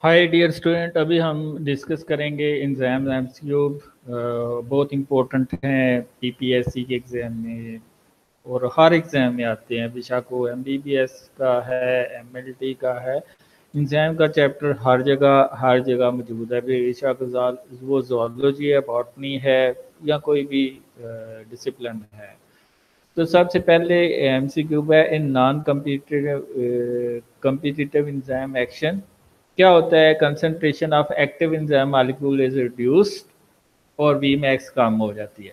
Hi dear student, अभी हम discuss करेंगे एग्जाम एमसीक्यू। बहुत इम्पोर्टेंट हैं पीपीएससी के एग्ज़ाम में और हर एग्ज़ाम में आते हैं। बेशक वो एमबीबीएस का है, एमएलटी का है। एग्ज़ाम का चैप्टर हर जगह मौजूद है। बेशक वो जोलॉजी है, बॉटनी है या कोई भी डिसिप्लिन है। तो सबसे पहले एमसीक्यू है in non competitive exam action. क्या होता है? Concentration of active enzyme molecule is reduced और वी मैक्स कम हो जाती है।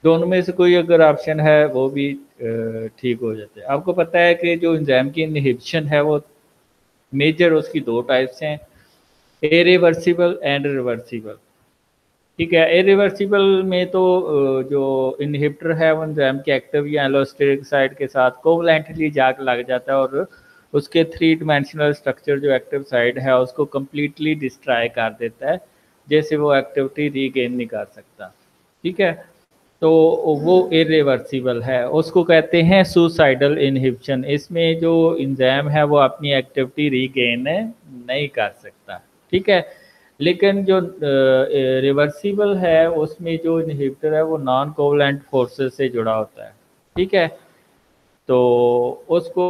दोनों में से कोई अगर ऑप्शन है वो भी ठीक हो जाता है। आपको पता है कि जो एंजाइम की इनहिबिशन है वो मेजर उसकी दो टाइप्स हैं, इरिवर्सिबल एंड रिवर्सिबल। ठीक है, इरिवर्सिबल में तो जो इनहिबिटर है वो एंजाइम के एक्टिव या एलोस्टेरिक साइड के साथ कोवलेंटली जाकर लग जाता है और उसके थ्री डायमेंशनल स्ट्रक्चर जो एक्टिव साइड है उसको कम्प्लीटली डिस्ट्रॉय कर देता है, जैसे वो एक्टिविटी रीगेन नहीं कर सकता। ठीक है, तो वो इरिवर्सिबल है, उसको कहते हैं सुसाइडल इनहिबिशन। इसमें जो एंजाइम है वो अपनी एक्टिविटी रीगेन नहीं कर सकता। ठीक है, लेकिन जो रिवर्सिबल है उसमें जो इनहिबिटर है वो नॉन कोवलेंट फोर्सेस से जुड़ा होता है। ठीक है, तो उसको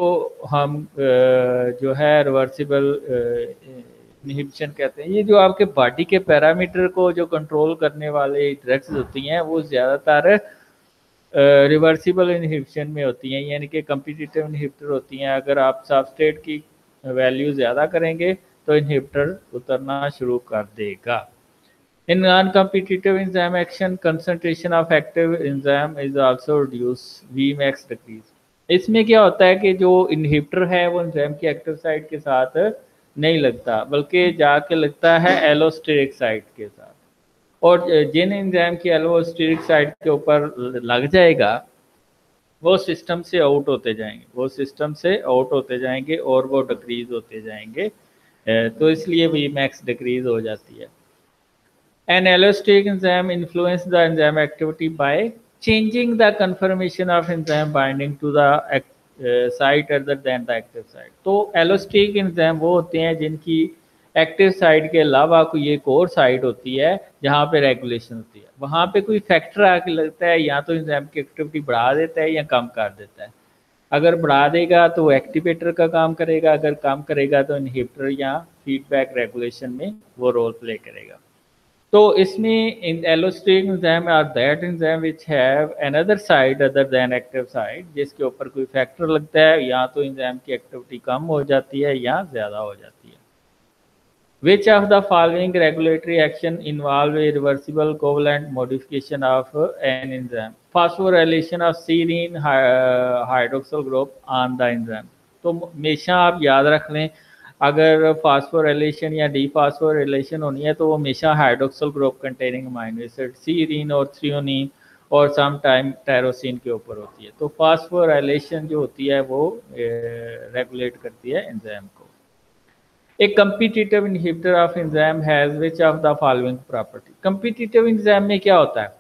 हम जो है रिवर्सिबल इनहिबिशन कहते हैं। ये जो आपके बॉडी के पैरामीटर को जो कंट्रोल करने वाले ड्रग्स होती हैं वो ज़्यादातर रिवर्सिबल इनहिबिशन में होती हैं, यानी कि कम्पिटिटिव इनहिबिटर होती हैं। अगर आप सबस्ट्रेट की वैल्यू ज़्यादा करेंगे तो इनहिबिटर उतरना शुरू कर देगा। In non-competitive enzyme action, concentration of active enzyme is also reduced, Vmax decrease। इसमें क्या होता है कि जो इनहिबिटर है वो एंजाइम की एक्टिव साइट के साथ नहीं लगता, बल्कि जाके लगता है एलोस्टेरिक साइट के साथ। और जिन एंजाइम की एलोस्टेरिक साइट के ऊपर लग जाएगा वो सिस्टम से आउट होते जाएंगे, वो सिस्टम से आउट होते जाएंगे और वो डिक्रीज होते जाएंगे। तो इसलिए Vmax डिक्रीज हो जाती है। An allosteric enzyme influence the enzyme activity by changing the conformation of enzyme binding to the site other than the active site। तो allosteric enzyme वो होते हैं जिनकी एक्टिव साइट के अलावा कोई एक और साइट होती है जहाँ पे रेगुलेशन होती है। वहाँ पे कोई फैक्टर आके लगता है, या तो एंजाइम की एक्टिविटी बढ़ा देता है या कम कर देता है। अगर बढ़ा देगा तो वो एक्टिवेटर का काम करेगा, अगर कम करेगा तो इनहिबिटर या फीडबैक रेगुलेशन में वो रोल प्ले करेगा। तो इसमें in allosteric enzyme are that enzyme which have another side other than active side, जिसके ऊपर कोई फैक्टर लगता है, या तो एंजाइम की एक्टिविटी कम हो जाती है या ज़्यादा हो जाती है। Which of the following regulatory action involve a reversible covalent modification of an enzyme? Phosphorylation of serine hydroxyl group on the enzyme। तो हमेशा आप याद रख लें, अगर फास्फोराइलेशन या डीफास्फोराइलेशन होनी है तो वो हमेशा hydroxyl group containing amino acid serine और थ्रियोनिन और सम टाइम टायरोसिन के ऊपर होती है। तो फास्फोराइलेशन जो होती है वो रेगुलेट करती है एंजाइम को। A competitive inhibitor of enzyme has which of the following property? Competitive enzyme में क्या होता है?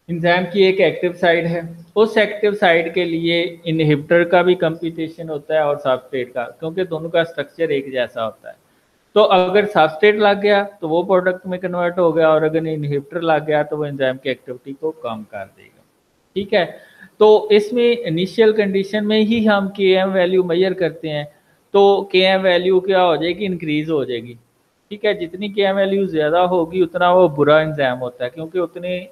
एंजाइम की एक एक्टिव साइट है, उस एक्टिव साइट के लिए इनहिबिटर का भी कंपटीशन होता है और सबस्ट्रेट का, क्योंकि दोनों का स्ट्रक्चर एक जैसा होता है। तो अगर सबस्ट्रेट लग गया तो वो प्रोडक्ट में कन्वर्ट हो गया, और अगर इनहिबिटर लग गया तो वो एंजाइम की एक्टिविटी को कम कर देगा। ठीक है, तो इसमें इनिशियल कंडीशन में ही हम Km वैल्यू मेजर करते हैं। तो Km वैल्यू क्या हो जाएगी? इंक्रीज हो जाएगी। ठीक है, जितनी Km वैल्यू ज़्यादा होगी उतना वो बुरा एंजाइम होता है, क्योंकि उतने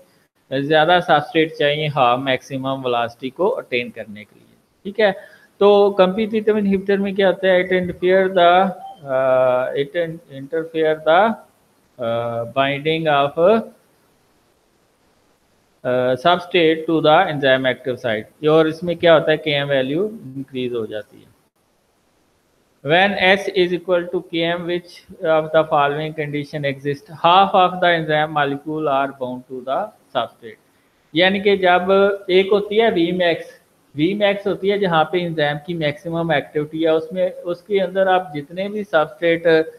ज़्यादा सबस्ट्रेट चाहिए मैक्सिमम वेलोसिटी को अटेन करने के लिए। ठीक है, तो कम्पिटिटिव इनहिबिटर में क्या होता है? It interfere the binding of substrate to the enzyme active site, और इसमें क्या होता है? Km वैल्यू इंक्रीज हो जाती है। When S is equal to Km, which of the following condition exist? Half of the enzyme molecule are bound to the substrate। यानी कि जब एक होती है Vmax होती है जहाँ पे एंजाइम की मैक्सिमम एक्टिविटी है, उसमें उसके अंदर आप जितने भी सबस्ट्रेट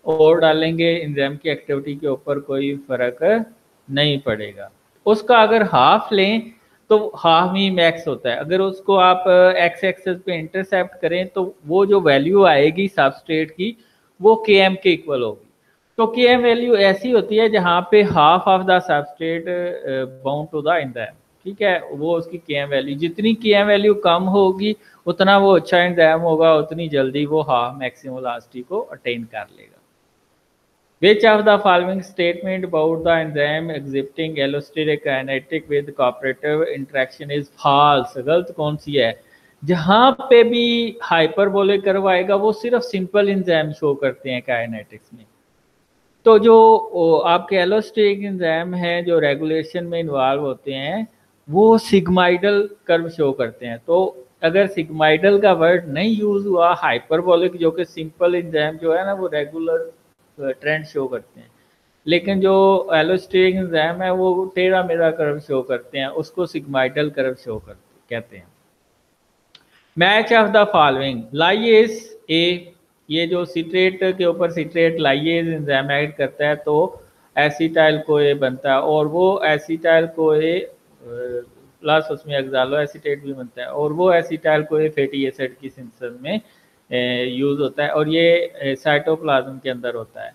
और डालेंगे एंजाइम की एक्टिविटी के ऊपर कोई फर्क नहीं पड़ेगा। उसका अगर हाफ लें तो हाफ ही मैक्स होता है। अगर उसको आप एक्स एक्सेस पे इंटरसेप्ट करें तो वो जो वैल्यू आएगी सबस्ट्रेट की वो Km के इक्वल होगी। तो Km वैल्यू ऐसी होती है जहाँ पे half of the substrate bound to the enzyme, ठीक है, वो उसकी Km वैल्यू, जितनी Km वैल्यू कम होगी उतना वो अच्छा एंजाइम होगा, उतनी जल्दी वो हाफ मैक्सिमम वेलोसिटी को अटेन कर लेगा। Which of the following statement about the enzyme exhibiting allosteric kinetic with cooperative interaction is false? गलत कौन सी है? जहां पे भी हाइपरबोलिक कर्व आएगा वो सिर्फ सिंपल एंजाइम शो करते हैं काइनेटिक्स में। तो जो आपके एलोस्टेरिक एंजाइम हैं जो रेगुलेशन में इन्वॉल्व होते हैं वो सिग्माइडल कर्व शो करते हैं। तो अगर सिग्माइडल का वर्ड नहीं यूज हुआ, हाइपरबोलिक जो कि सिंपल एंजाइम जो है ना वो रेगुलर ट्रेंड शो करते हैं, लेकिन जो एलोस्टेरिक एंजाइम है वो टेढ़ा मेढ़ा कर्व शो करते हैं, उसको सिग्माइडल कर्व शो करते कहते हैं। Match of the following, lyase A, ये जो सिट्रेट के ऊपर सिट्रेट लाइएज एंजाइम ऐड करता है तो एसिटाइल कोए बनता है, और वो एसिटाइल कोए प्लस उसमें एक्सालो एसीटेट भी बनता है, और वो एसिटाइल कोए फैटी एसिड की सिंथेसिस में यूज होता है, और ये साइटोप्लाज्म के अंदर होता है।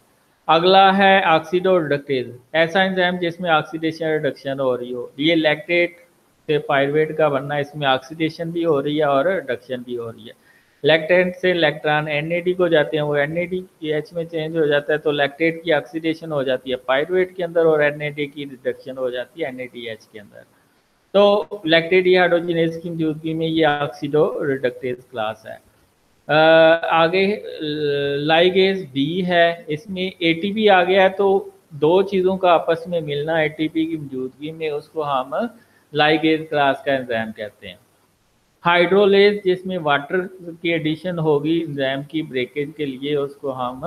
अगला है ऑक्सीडो रिडक्टेज, ऐसा एंजाइम जिसमें ऑक्सीडेशन रिडक्शन हो रही हो। ये लैक्टेट से पायरुवेट का बनना, इसमें ऑक्सीडेशन भी हो रही है और रिडक्शन भी हो रही है। लैक्टेट से इलेक्ट्रॉन NAD को जाते हैं, वो NAD H में चेंज हो जाता है, तो लैक्टेट की ऑक्सीडेशन हो जाती है पायरुवेट के अंदर और NAD की रिडक्शन हो जाती है NADH के अंदर। तो लैक्टेट डिहाइड्रोजिनेज की मौजूदगी में ये ऑक्सीडो रिडक्टेज क्लास है। आगे लाइगेज B है, इसमें ATP आ गया है, तो दो चीज़ों का आपस में मिलना ATP की मौजूदगी में उसको हम लाइगेज क्लास का एंजाइम कहते हैं। हाइड्रोलेज, जिसमें वाटर की एडिशन होगी एंजाइम की ब्रेकेज के लिए, उसको हम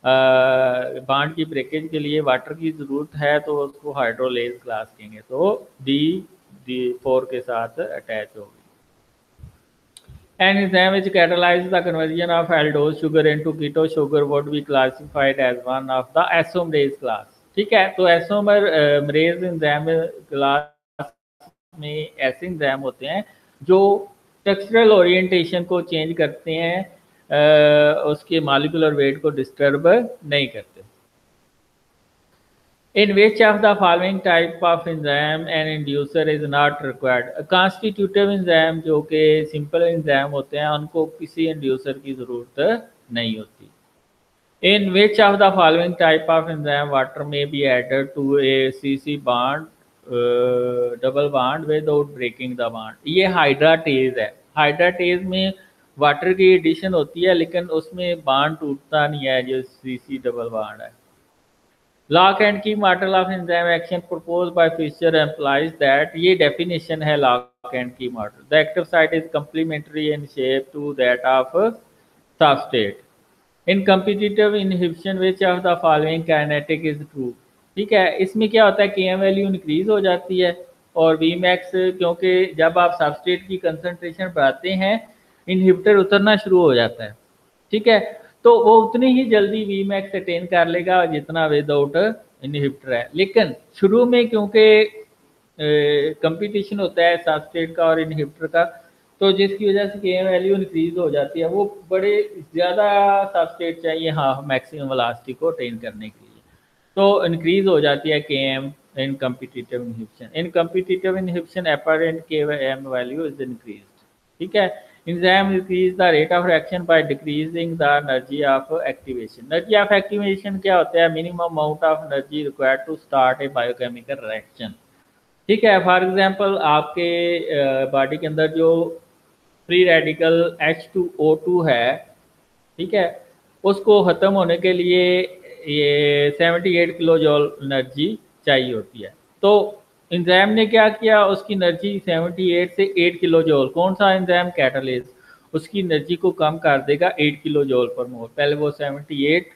बांड की ब्रेकेज के लिए वाटर की ज़रूरत है तो उसको हाइड्रोलेज क्लास कहेंगे। तो D4 के साथ अटैच होगी। An enzyme which catalyzes the conversion of aldose sugar into keto sugar would be classified as one of the isomerase class, ठीक है। तो isomerase एंजाइम क्लास में ऐसे एंजाइम होते हैं जो स्ट्रक्चरल ओरिएंटेशन को चेंज करते हैं, उसके मॉलिक्यूलर वेट को डिस्टर्ब नहीं करते। In which of the following type of enzyme an inducer is not required? Constitutive enzyme जो कि सिंपल एंजाइम होते हैं उनको किसी इंड्यूसर की ज़रूरत नहीं होती। In which of the following type of enzyme water may be added to a CC bond double bond without breaking the bond? ये हाइड्राटेज है। हाइड्राटेज में वाटर की एडिशन होती है लेकिन उसमें बॉन्ड टूटता नहीं है, जो CC डबल बॉन्ड है। Lock and key model of enzyme action propose by Fischer implies that, ये डेफिनेशन है lock and key model. The active site is complementary in shape to that of substrate. In competitive inhibition which of the following kinetic is true? ठीक है, इसमें क्या होता है Km value increase हो जाती है और Vmax, क्योंकि जब आप सबस्ट्रेट की कंसंट्रेशन बढ़ाते हैं इनहिबिटर उतरना शुरू हो जाता है, ठीक है, तो वो उतनी ही जल्दी Vmax अटेन कर लेगा जितना विदाउट इनहिबिटर है। लेकिन शुरू में क्योंकि कंपटीशन होता है सबस्ट्रेट का और इनहिबिटर का, तो जिसकी वजह से Km वैल्यू इंक्रीज हो जाती है। वो बड़े ज़्यादा सबस्ट्रेट चाहिए हाँ मैक्सिमम वेलोसिटी को अटेन करने के लिए, तो इंक्रीज हो जाती है Km in competitive inhibition. In competitive inhibition apparent Km value is increased, ठीक है। enzyme increase the rate of reaction by decreasing the energy of activation. Energy of activation क्या होता है? minimum amount of energy required to start a biochemical reaction, ठीक है। For example आपके body के अंदर जो फ्री रेडिकल H2O2 है, ठीक है, उसको ख़त्म होने के लिए ये 78 किलो जॉल एनर्जी चाहिए होती है। तो एंजाइम ने क्या किया, उसकी एनर्जी 78 से 8 किलो जॉल, कौन सा एंजाइम? कैटालिस्ट, उसकी एनर्जी को कम कर देगा 8 किलो जॉल पर मोल। पहले वो 78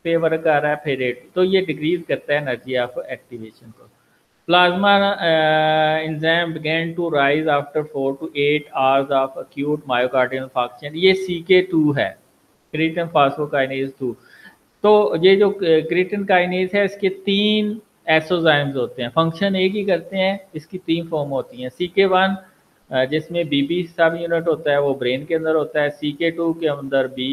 पे वर्क कर रहा है फिर 8, तो ये डिक्रीज करता है एनर्जी ऑफ एक्टिवेशन को। Plasma enzyme begin to rise after 4 to 8 hours of acute myocardial infarction, ये CK2 है, क्रिएटिन फॉस्फोकाइनेज 2। तो ये जो क्रिएटिन काइनेज है इसके 3 एसोजाइम्स होते हैं, फंक्शन एक ही करते हैं, इसकी 3 फॉर्म होती हैं। CK1 जिसमें BB सब यूनिट होता है वो ब्रेन के अंदर होता है, CK2 के अंदर B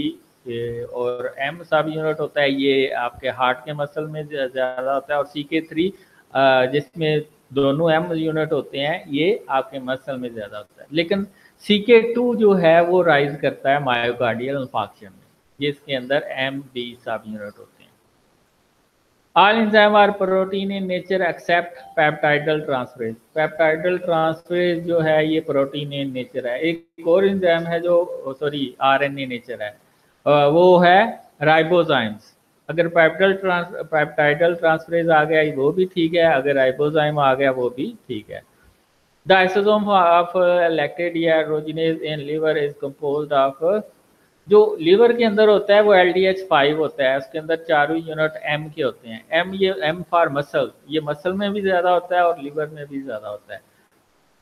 और M सब यूनिट होता है ये आपके हार्ट के मसल में ज़्यादा होता है, और CK3 जिसमें दोनों M यूनिट होते हैं ये आपके मसल में ज़्यादा होता है। लेकिन CK2 जो है वो राइज करता है मायोकार्डियल इंफार्क्शन में, जिसके अंदर MB सब यूनिट होते हैं। All enzyme are protein in nature except peptidal transferase. Peptidal transferase जो है ये प्रोटीन इन नेचर है। एक और एंजाइम है जो RNA नेचर है, वो है राइबोजाइम्स। अगर पेप्टाइडल ट्रांसफरेज आ गया वो भी ठीक है, अगर राइबोजाइम आ गया वो भी ठीक है। The isosome of lactate dehydrogenase in liver is composed of, जो लीवर के अंदर होता है वो LDH5 होता है, उसके अंदर चारों यूनिट M के होते हैं। ये M फॉर मसल, ये मसल में भी ज़्यादा होता है और लीवर में भी ज़्यादा होता है।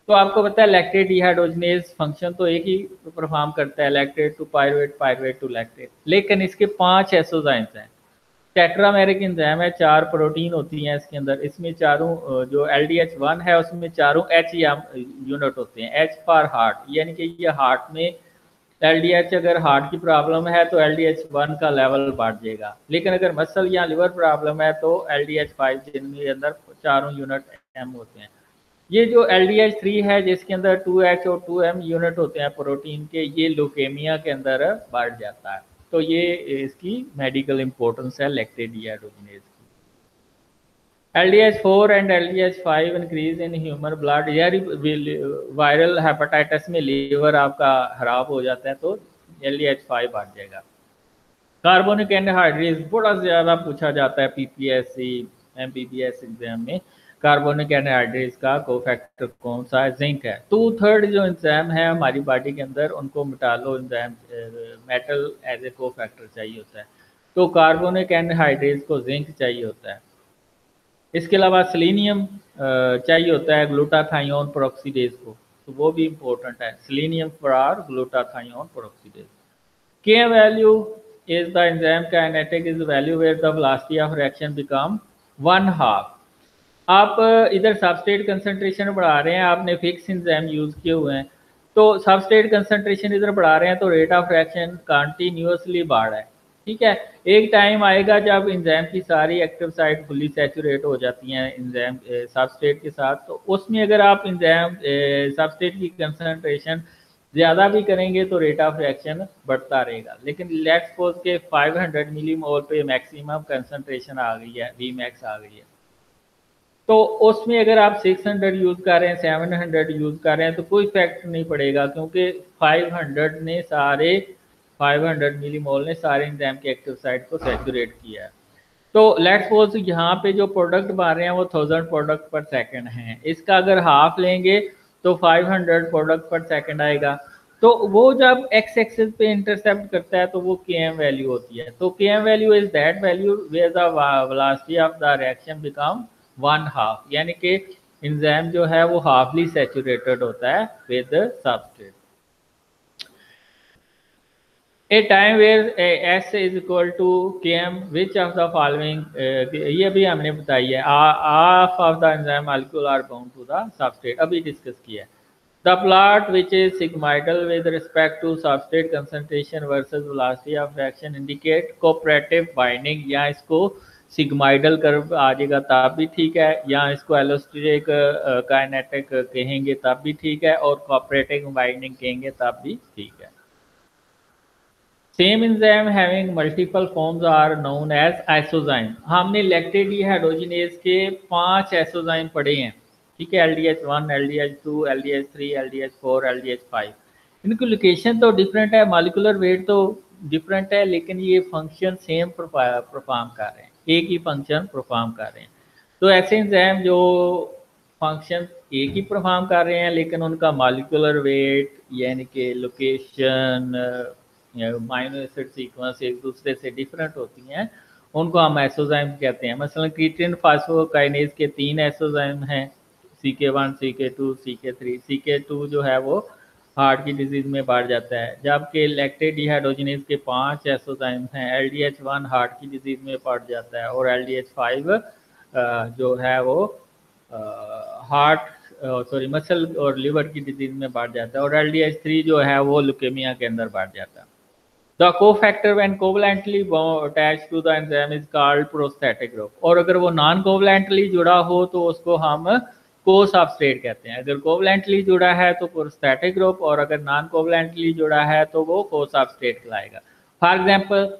तो आपको पता है लैक्टेट डिहाइड्रोजनेज फंक्शन तो एक ही परफॉर्म करता है, lactate to pyruvate, pyruvate to lactate, लेकिन इसके 5 एसोजाइम्स हैं। टेट्रामेरिक एंजाइम है, 4 प्रोटीन होती हैं इसके अंदर, इसमें चारों जो LDH1 है उसमें चारों H यूनिट होते हैं। H फॉर हार्ट, यानी कि ये हार्ट में LDH, अगर हार्ट की प्रॉब्लम है तो LDH1 का लेवल बढ़ जाएगा, लेकिन अगर मसल या लिवर प्रॉब्लम है तो LDH5 जिनके अंदर चारों यूनिट M होते हैं। ये जो LDH3 है जिसके अंदर 2H और 2M यूनिट होते हैं प्रोटीन के, ये ल्यूकेमिया के अंदर बढ़ जाता है। तो ये इसकी मेडिकल इंपॉर्टेंस है लैक्टेट डिहाइड्रोजनेज की। LDH4 and LDH5 increase in human blood, यार वायरल हेपेटाइटिस में लीवर आपका खराब हो जाता है तो LDH5 बढ़ जाएगा। कार्बोनिक एनहाइड्रेज बड़ा ज़्यादा पूछा जाता है PPSC MBBS एग्जाम में। कार्बोनिक एनहाइड्रेज का कोफैक्टर कौन सा है? जिंक है। 2/3 जो एंजाइम है हमारी बॉडी के अंदर उनको metalloenzyme metal as a cofactor चाहिए होता है, तो कार्बोनिक एनहाइड्रेज को जिंक चाहिए होता है। इसके अलावा सेलेनियम चाहिए होता है ग्लूटाथायोन पेरोक्सीडेज को, तो वो भी इम्पोर्टेंट है, selenium for glutathione peroxidase. K value is the enzyme kinetic is the value where the velocity of reaction become 1/2। आप इधर सबस्ट्रेट कंसंट्रेशन बढ़ा रहे हैं, आपने फिक्स एंजाइम यूज किए हुए हैं, तो सबस्ट्रेट कंसंट्रेशन इधर बढ़ा रहे हैं तो रेट ऑफ रिएक्शन कंटिन्यूअसली बढ़ रहा है। ठीक है, एक टाइम आएगा जब एंजाइम की सारी एक्टिव साइट फुली सैचुरेट हो जाती हैं एंजाइम सबस्ट्रेट के साथ, तो उसमें अगर आप एंजाइम सबस्ट्रेट की कंसंट्रेशन ज़्यादा भी करेंगे तो रेट ऑफ रिएक्शन बढ़ता रहेगा। लेकिन लेट्स सपोज के 500 मिलीमोल पे मैक्सिमम कंसंट्रेशन आ गई है, Vmax आ गई है, तो उसमें अगर आप 600 यूज़ कर रहे हैं, 700 यूज़ कर रहे हैं तो कोई इफेक्ट नहीं पड़ेगा, क्योंकि 500 मिलीमोल ने सारे एंजाइम के एक्टिव साइट को सैचुरेट किया है। तो लेट्स सपोज यहाँ पे जो प्रोडक्ट बन रहे हैं वो 1000 प्रोडक्ट पर सेकंड हैं, इसका अगर हाफ लेंगे तो 500 प्रोडक्ट पर सेकंड आएगा। तो वो जब एक्स एक्सिस पे इंटरसेप्ट करता है तो वो Km वैल्यू होती है। तो Km value is that value where the velocity of the reaction become 1/2, यानी कि एंजाइम जो है वो हाफली सैचुरेटेड होता है with substrate. A time where S is equal to Km, which of the following, ये भी हमने बताई है, half of the enzyme molecule are bound to the substrate, अभी डिस्कस किया है। The plot which is sigmoidal with respect to substrate concentration versus velocity of reaction indicate cooperative binding, या इसको सिग्माइडल कर्व आ जाएगा तब भी ठीक है, या इसको एलोस्टेरिक काइनेटिक कहेंगे तब भी ठीक है, और कोऑपरेटिव बाइंडिंग कहेंगे तब भी ठीक है। Same enzyme having multiple forms are known as isozyme. हमने लैक्टेट डिहाइड्रोजनेज के 5 आइसोजाइम पढ़े हैं, ठीक है, LDH1, LDH2, LDH3, LDH4, LDH5। इनकी लोकेशन तो डिफरेंट है, मॉलिक्यूलर वेट तो डिफरेंट है, लेकिन ये फंक्शन सेम परफॉर्म कर रहे हैं, एक ही फंक्शन परफॉर्म कर रहे हैं। तो ऐसे एंजाइम जो फंक्शन एक ही परफॉर्म कर रहे हैं लेकिन उनका मॉलिक्यूलर वेट यानी कि लोकेशन, अमीनो एसिड सीक्वेंस एक दूसरे से डिफरेंट होती हैं, उनको हम एसोजाइम कहते हैं। मसलन क्रीटिन फास्फोकाइनेज के 3 एसोजाइम हैं, CK1, CK2, CK3। CK2 जो है वो हार्ट की डिजीज में बढ़ जाता है, जबकि लैक्टेट डिहाइड्रोजनेज के 5 एसोजाइम हैं। LDH1 हार्ट की डिजीज में बढ़ जाता है, और LDH5 जो है वो मसल और लिवर की डिजीज में बढ़ जाता है, और LDH3 जो है वो ल्यूकेमिया के अंदर बढ़ जाता है। The cofactor when covalently attach to the enzyme is called prosthetic group. और अगर वो नॉन कोवलेंटली जुड़ा हो तो उसको हम को सबस्ट्रेट कहते हैं। अगर कोवलेंटली जुड़ा है तो प्रोस्थेटिक ग्रुप, और अगर नॉन कोवलेंटली जुड़ा है तो वो को सबस्ट्रेट कहलाएगा। फॉर एग्जांपल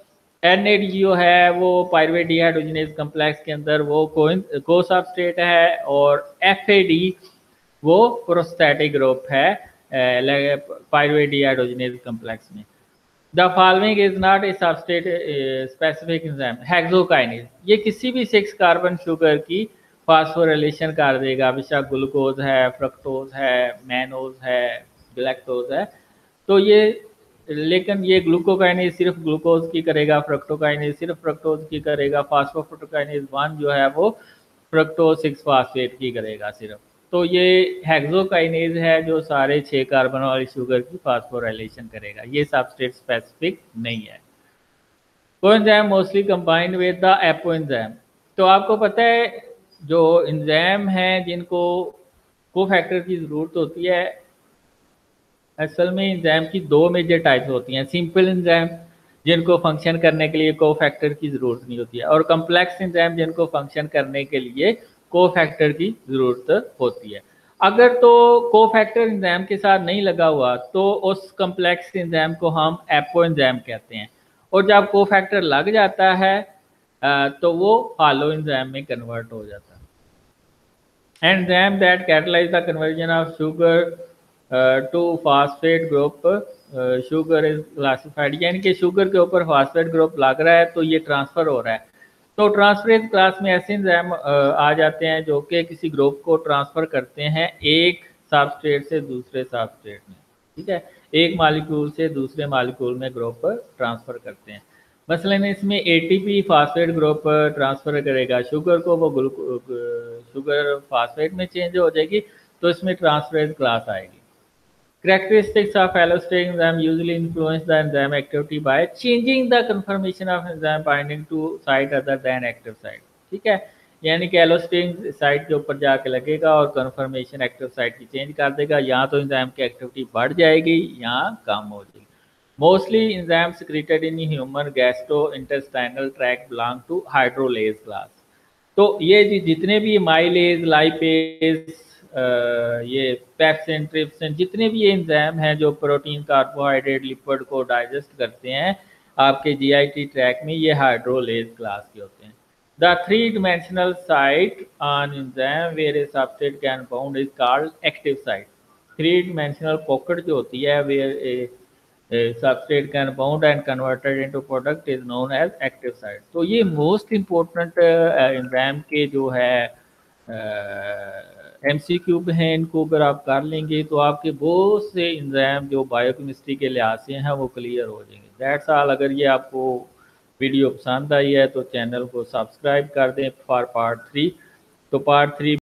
NADO है वो पायरुवेट डिहाइड्रोजनेज कम्प्लेक्स के अंदर वो को सबस्ट्रेट है, और FAD वो प्रोस्थेटिक ग्रुप है पायरुवेट डिहाइड्रोजनेज कम्प्लेक्स में। The following is not a substrate specific enzyme. Hexokinase ये किसी भी 6 कार्बन शुगर की फास्फोरिलेशन कर देगा, बेशक ग्लूकोज है, फ्रक्टोज है, मैनोज है, गैलेक्टोज है। तो ये लेकिन ये ग्लूकोकाइनेज सिर्फ ग्लूकोज की करेगा, फ्रक्टोकाइनेज सिर्फ फ्रक्टोज की करेगा, फास्फोफ्रुक्टोकाइनेज 1 जो है वो फ्रक्टोज 6 फास्फेट की करेगा सिर्फ। तो ये हेक्सोकाइनेज है जो सारे 6 कार्बन वाली शुगर की फास्फोराइलेशन करेगा, ये सबस्ट्रेट स्पेसिफिक नहीं है। Coenzyme mostly combined with the apoenzyme. तो आपको पता है जो एंजाइम हैं जिनको कोफैक्टर की ज़रूरत होती है, असल में एंजाइम की 2 मेजर टाइप्स होती हैं। सिंपल एंजाइम जिनको फंक्शन करने के लिए कोफैक्टर की ज़रूरत नहीं होती है, और कम्प्लेक्स एंजाइम जिनको फंक्शन करने के लिए कोफैक्टर की ज़रूरत होती है। अगर तो कोफैक्टर एंजाइम के साथ नहीं लगा हुआ तो उस कम्प्लेक्स एंजाइम को हम एपो एंजाइम कहते हैं, और जब कोफैक्टर लग जाता है तो वो हालो एंजाइम में कन्वर्ट हो जाता है। Enzyme that catalyse the conversion of sugar to phosphate group sugar is classified, यानी कि शुगर के ऊपर फास्फेट ग्रुप लग रहा है तो ये ट्रांसफ़र हो रहा है। तो ट्रांसफरेंस क्लास में ऐसे एंजाइम आ जाते हैं जो कि किसी ग्रुप को ट्रांसफ़र करते हैं एक सबस्ट्रेट से दूसरे सबस्ट्रेट में, ठीक है, एक मालिक्यूल से दूसरे मालिक्यूल में ग्रुप ट्रांसफ़र करते हैं। मसलन इसमें ATP फास्फेट ग्रुप ट्रांसफ़र करेगा शुगर को, वो शुगर फास्फेट में चेंज हो जाएगी, तो इसमें ट्रांसफरेंस क्लास आएगी। Characteristics of allosteric enzyme usually influence the enzyme activity by changing the conformation of enzyme binding to site other than active site, ठीक है, यानी कि एलोस्टेरिक साइट के ऊपर जाके लगेगा और कन्फर्मेशन एक्टिव साइट की चेंज कर देगा, यहाँ तो एंजाइम की एक्टिविटी बढ़ जाएगी, यहाँ कम हो जाएगी। Mostly enzyme secreted in human gastrointestinal tract belong to hydrolase class। तो ये जितने भी माइलेज, लाइपेज, ये पेप्सिन, ट्रिप्सिन, जितने भी ये एंजाइम हैं जो प्रोटीन, कार्बोहाइड्रेट, लिपिड को डाइजेस्ट करते हैं आपके GIT ट्रैक में, ये हाइड्रोलेज क्लास के होते हैं। The 3 dimensional site on enzyme where a substrate can bound is called active site. 3 dimensional pocket जो होती है where a substrate can bound and converted into product is known as active site। तो ये most important enzyme के जो है MCQ हैं, इनको अगर आप कर लेंगे तो आपके बहुत से एंजाइम जो बायोकेमिस्ट्री के लिहाज से हैं वो क्लियर हो जाएंगे। That's all. अगर ये आपको वीडियो पसंद आई है तो चैनल को सब्सक्राइब कर दें फॉर पार्ट 3। तो पार्ट 3